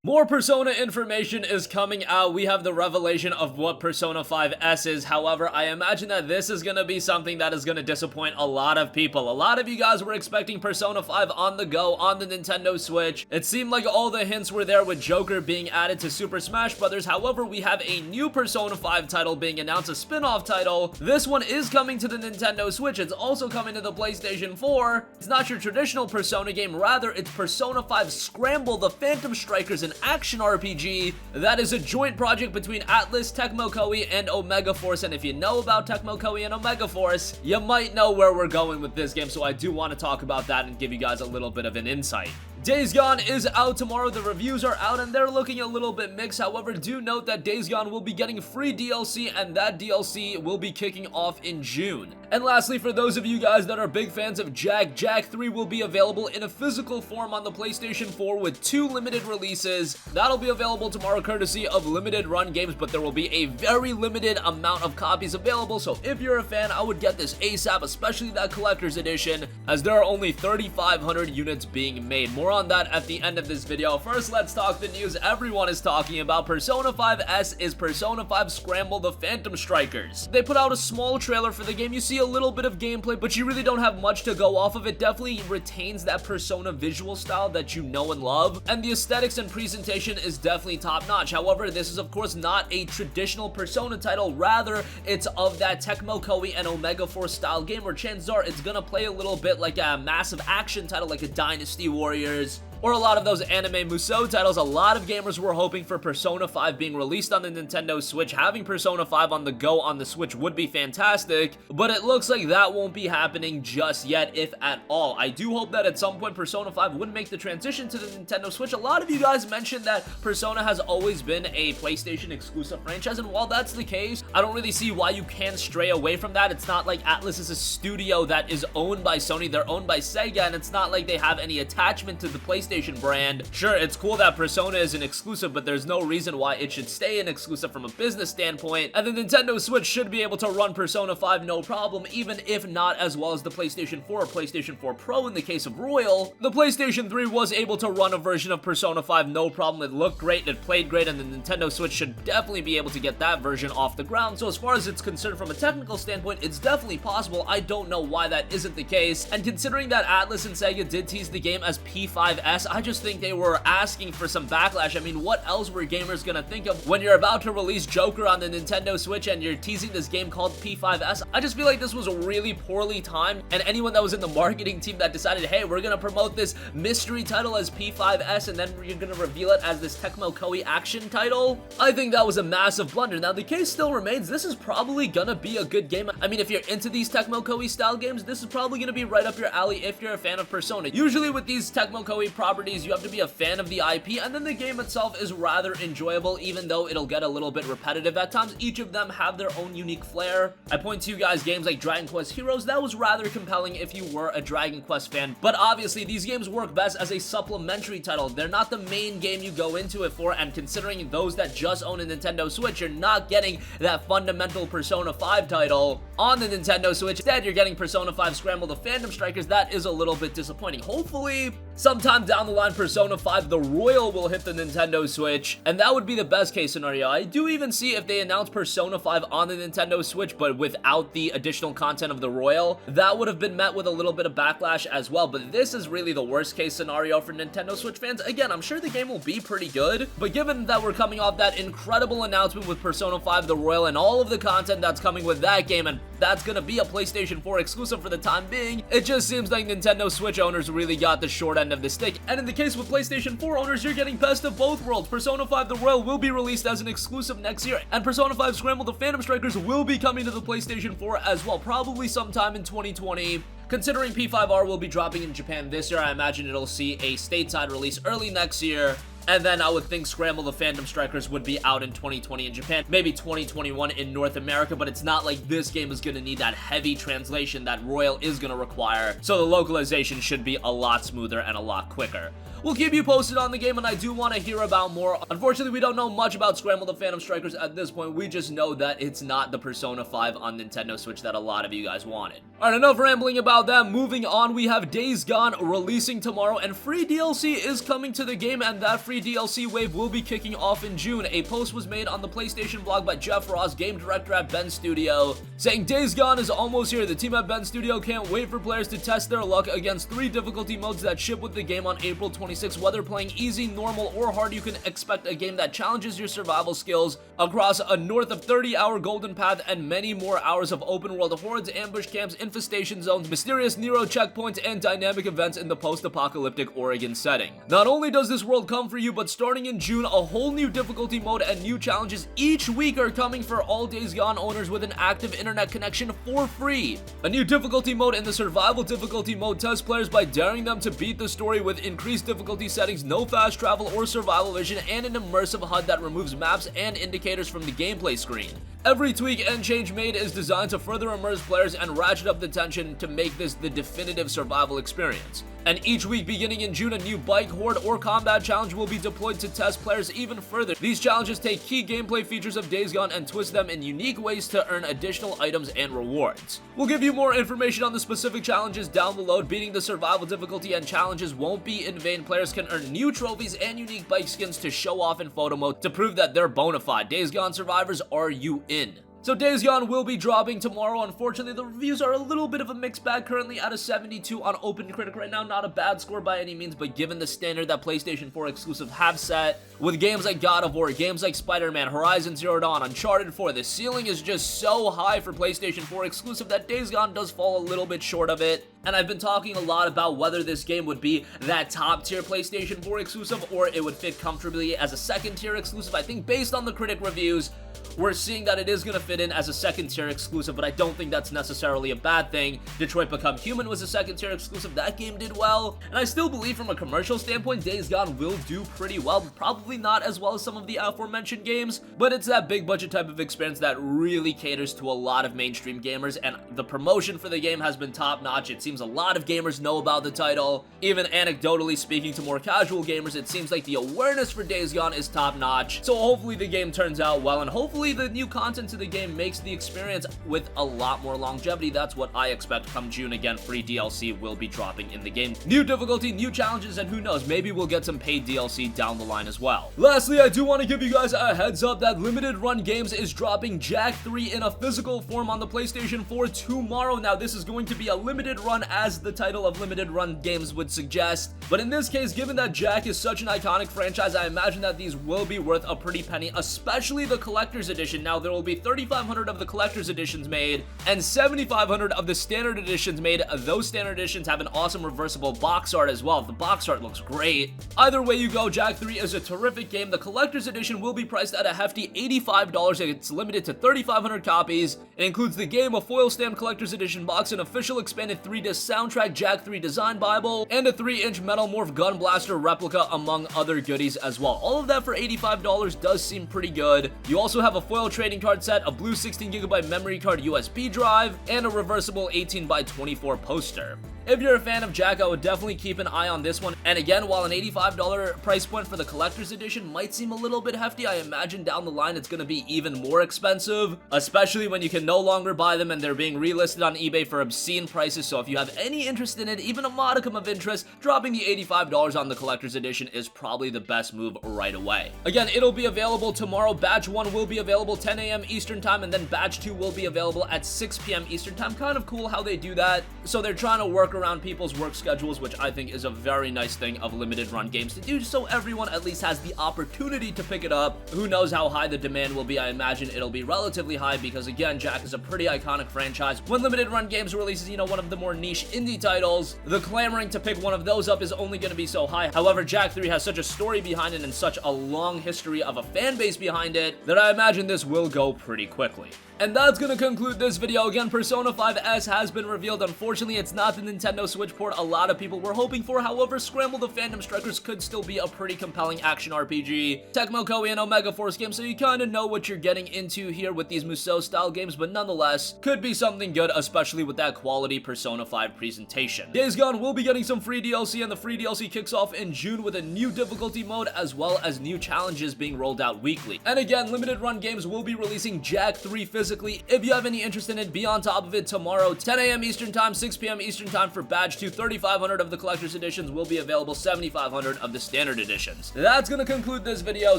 More Persona information is coming out. We have the revelation of what Persona 5S is. However, I imagine that this is going to be something that is going to disappoint a lot of people. A lot of you guys were expecting Persona 5 on the go on the Nintendo Switch. It seemed like all the hints were there with Joker being added to Super Smash Bros. However, we have a new Persona 5 title being announced, a spin-off title. This one is coming to the Nintendo Switch. It's also coming to the PlayStation 4. It's not your traditional Persona game. Rather, it's Persona 5 Scramble, the Phantom Strikers, an action RPG that is a joint project between Atlus, Tecmo Koei, and Omega Force. And if you know about Tecmo Koei and Omega Force, you might know where we're going with this game, so I do want to talk about that and give you guys a little bit of an insight. Days Gone is out tomorrow. The reviews are out and they're looking a little bit mixed. However, do note that Days Gone will be getting free DLC and that DLC will be kicking off in June. And lastly, for those of you guys that are big fans of Jak 3 will be available in a physical form on the PlayStation 4 with 2 limited releases. That'll be available tomorrow courtesy of Limited Run Games, but there will be a very limited amount of copies available. So if you're a fan, I would get this ASAP, especially that collector's edition, as there are only 3,500 units being made. More on that at the end of this video. First, let's talk the news everyone is talking about. Persona 5S is Persona 5 Scramble, the Phantom Strikers. They put out a small trailer for the game. You see a little bit of gameplay, but you really don't have much to go off of. It definitely retains that Persona visual style that you know and love, and the aesthetics and presentation is definitely top-notch. However, this is of course not a traditional Persona title. Rather, it's of that Tecmo Koei and Omega Force style game where chances are it's gonna play a little bit like a massive action title like a Dynasty Warriors or a lot of those anime Musou titles. A lot of gamers were hoping for Persona 5 being released on the Nintendo Switch. Having Persona 5 on the go on the Switch would be fantastic, but it looks like that won't be happening just yet, if at all. I do hope that at some point Persona 5 would make the transition to the Nintendo Switch. A lot of you guys mentioned that Persona has always been a PlayStation exclusive franchise, and while that's the case, I don't really see why you can stray away from that. It's not like Atlus is a studio that is owned by Sony. They're owned by Sega, and it's not like they have any attachment to the PlayStation brand. Sure, it's cool that Persona is an exclusive, but there's no reason why it should stay an exclusive from a business standpoint, and the Nintendo Switch should be able to run Persona 5 no problem, even if not as well as the PlayStation 4 or PlayStation 4 Pro in the case of Royal. The PlayStation 3 was able to run a version of Persona 5 no problem. It looked great, it played great, and the Nintendo Switch should definitely be able to get that version off the ground. So as far as it's concerned from a technical standpoint, it's definitely possible. I don't know why that isn't the case, and considering that Atlus and Sega did tease the game as P5S, I just think they were asking for some backlash. I mean, what else were gamers gonna think of when you're about to release Joker on the Nintendo Switch and you're teasing this game called P5S? I just feel like this was really poorly timed, and anyone that was in the marketing team that decided, hey, we're gonna promote this mystery title as P5S and then you're gonna reveal it as this Tecmo Koei action title, I think that was a massive blunder. Now, the case still remains, this is probably gonna be a good game. I mean, if you're into these Tecmo Koei style games, this is probably gonna be right up your alley if you're a fan of Persona. Usually with these Tecmo Koei properties, you have to be a fan of the IP, and then the game itself is rather enjoyable, even though it'll get a little bit repetitive at times. Each of them have their own unique flair. I point to you guys games like Dragon Quest Heroes. That was rather compelling if you were a Dragon Quest fan, but obviously these games work best as a supplementary title. They're not the main game you go into it for, and considering those that just own a Nintendo Switch, you're not getting that fundamental Persona 5 title on the Nintendo Switch. Instead, you're getting Persona 5 Scramble, the Phantom Strikers. That is a little bit disappointing. Hopefully, sometime down the line, Persona 5 the Royal will hit the Nintendo Switch, and that would be the best case scenario. I do even see if they announce Persona 5 on the Nintendo Switch, but without the additional content of the Royal, that would have been met with a little bit of backlash as well. But this is really the worst case scenario for Nintendo Switch fans. Again, I'm sure the game will be pretty good, but given that we're coming off that incredible announcement with Persona 5 the Royal and all of the content that's coming with that game, and that's gonna be a PlayStation 4 exclusive for the time being, it just seems like Nintendo Switch owners really got the short end of the stick. And in the case with PlayStation 4 owners, you're getting best of both worlds. Persona 5 the Royal will be released as an exclusive next year, and Persona 5 Scramble, the Phantom Strikers will be coming to the PlayStation 4 as well, probably sometime in 2020. Considering P5R will be dropping in Japan this year, I imagine it'll see a stateside release early next year. And then I would think Scramble the Phantom Strikers would be out in 2020 in Japan, maybe 2021 in North America, but it's not like this game is going to need that heavy translation that Royal is going to require, so the localization should be a lot smoother and a lot quicker. We'll keep you posted on the game, and I do want to hear about more. Unfortunately, we don't know much about Scramble the Phantom Strikers at this point. We just know that it's not the Persona 5 on Nintendo Switch that a lot of you guys wanted. Alright, enough rambling about that. Moving on, we have Days Gone releasing tomorrow, and free DLC is coming to the game, and that free DLC wave will be kicking off in June. A post was made on the PlayStation blog by Jeff Ross, game director at Bend Studio, saying Days Gone is almost here. The team at Bend Studio can't wait for players to test their luck against 3 difficulty modes that ship with the game on April 26. Whether playing easy, normal, or hard, you can expect a game that challenges your survival skills across a north of 30-hour golden path and many more hours of open world hordes, ambush camps, infestation zones, mysterious Nero checkpoints, and dynamic events in the post-apocalyptic Oregon setting. Not only does this world come for you, but starting in June, a whole new difficulty mode and new challenges each week are coming for all Days Gone owners with an active internet connection for free. A new difficulty mode in the survival difficulty mode tests players by daring them to beat the story with increased difficulty settings, no fast travel or survival vision, and an immersive HUD that removes maps and indicators from the gameplay screen. Every tweak and change made is designed to further immerse players and ratchet up the tension to make this the definitive survival experience. And each week beginning in June, a new bike, horde, or combat challenge will be deployed to test players even further. These challenges take key gameplay features of Days Gone and twist them in unique ways to earn additional items and rewards. We'll give you more information on the specific challenges down below. Beating the survival difficulty and challenges won't be in vain. Players can earn new trophies and unique bike skins to show off in photo mode to prove that they're bona fide. Days Gone survivors, are you in? So Days Gone will be dropping tomorrow. Unfortunately, the reviews are a little bit of a mixed bag, currently at a 72 on OpenCritic right now. Not a bad score by any means, but given the standard that PlayStation 4 exclusive have set, with games like God of War, games like Spider-Man, Horizon Zero Dawn, Uncharted 4, the ceiling is just so high for PlayStation 4 exclusive that Days Gone does fall a little bit short of it. And I've been talking a lot about whether this game would be that top tier PlayStation 4 exclusive or it would fit comfortably as a second tier exclusive. I think based on the critic reviews, we're seeing that it is going to fit in as a second tier exclusive, but I don't think that's necessarily a bad thing. Detroit Become Human was a second tier exclusive. That game did well, and I still believe from a commercial standpoint, Days Gone will do pretty well. Probably not as well as some of the aforementioned games, but it's that big budget type of experience that really caters to a lot of mainstream gamers, and the promotion for the game has been top notch. It seems a lot of gamers know about the title. Even anecdotally speaking to more casual gamers, it seems like the awareness for Days Gone is top notch. So hopefully the game turns out well, and hopefully the new content to the game makes the experience with a lot more longevity. That's what I expect come June. Again, free DLC will be dropping in the game. New difficulty, new challenges, and who knows, maybe we'll get some paid DLC down the line as well. Lastly, I do want to give you guys a heads up that Limited Run Games is dropping Jak 3 in a physical form on the PlayStation 4 tomorrow. Now, this is going to be a limited run as the title of Limited Run Games would suggest, but in this case, given that Jak is such an iconic franchise, I imagine that these will be worth a pretty penny, especially the collector's edition. Now, there will be 3,500 of the collector's editions made and 7,500 of the standard editions made. Those standard editions have an awesome reversible box art as well. The box art looks great. Either way you go, Jak 3 is a terrific game. The collector's edition will be priced at a hefty $85. It's limited to 3,500 copies. It includes the game, a foil stamped collector's edition box, an official expanded 3-disc soundtrack, Jak 3 design bible, and a 3-inch Metal Morph gun blaster replica, among other goodies as well. All of that for $85 does seem pretty good. You also have a foil trading card set, a blue 16GB memory card USB drive, and a reversible 18x24 poster. If you're a fan of Jak, I would definitely keep an eye on this one. And again, while an $85 price point for the collector's edition might seem a little bit hefty, I imagine down the line it's going to be even more expensive, especially when you can no longer buy them and they're being relisted on eBay for obscene prices. So if you have any interest in it, even a modicum of interest, dropping the $85 on the collector's edition is probably the best move right away. Again, it'll be available tomorrow. Batch 1 will be available 10 a.m. Eastern time, and then Batch 2 will be available at 6 p.m. Eastern time. Kind of cool how they do that. So they're trying to work around people's work schedules, which I think is a very nice thing of limited run games to do, so everyone at least has the opportunity to pick it up. Who knows how high the demand will be? I imagine it'll be relatively high because, again, Jak is a pretty iconic franchise. When limited run games releases, you know, one of the more niche indie titles, the clamoring to pick one of those up is only going to be so high. However, Jak 3 has such a story behind it and such a long history of a fan base behind it that I imagine this will go pretty quickly. And that's going to conclude this video. Again, Persona 5S has been revealed. Unfortunately, it's not the Nintendo Nintendo Switch port a lot of people were hoping for. However, Scramble the Phantom Strikers could still be a pretty compelling action RPG. Tecmo Koei and Omega Force game, so you kinda know what you're getting into here with these Musou style games, but nonetheless, could be something good, especially with that quality Persona 5 presentation. Days Gone will be getting some free DLC, and the free DLC kicks off in June with a new difficulty mode as well as new challenges being rolled out weekly. And again, limited run games will be releasing Jak 3 physically. If you have any interest in it, be on top of it tomorrow, 10 a.m. Eastern Time, 6 p.m. Eastern Time for Badge 2. 3,500 of the collector's editions will be available, 7,500 of the standard editions. That's gonna conclude this video.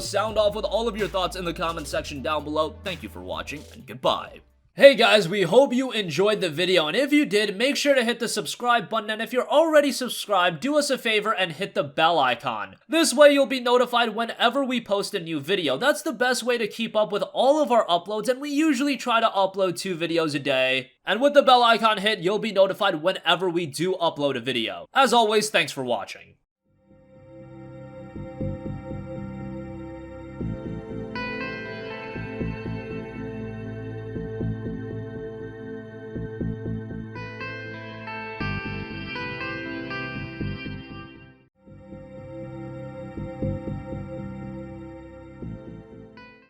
Sound off with all of your thoughts in the comment section down below. Thank you for watching, and goodbye. Hey guys, we hope you enjoyed the video, and if you did, make sure to hit the subscribe button, and if you're already subscribed, do us a favor and hit the bell icon. This way you'll be notified whenever we post a new video. That's the best way to keep up with all of our uploads, and we usually try to upload 2 videos a day. And with the bell icon hit, you'll be notified whenever we do upload a video. As always, thanks for watching.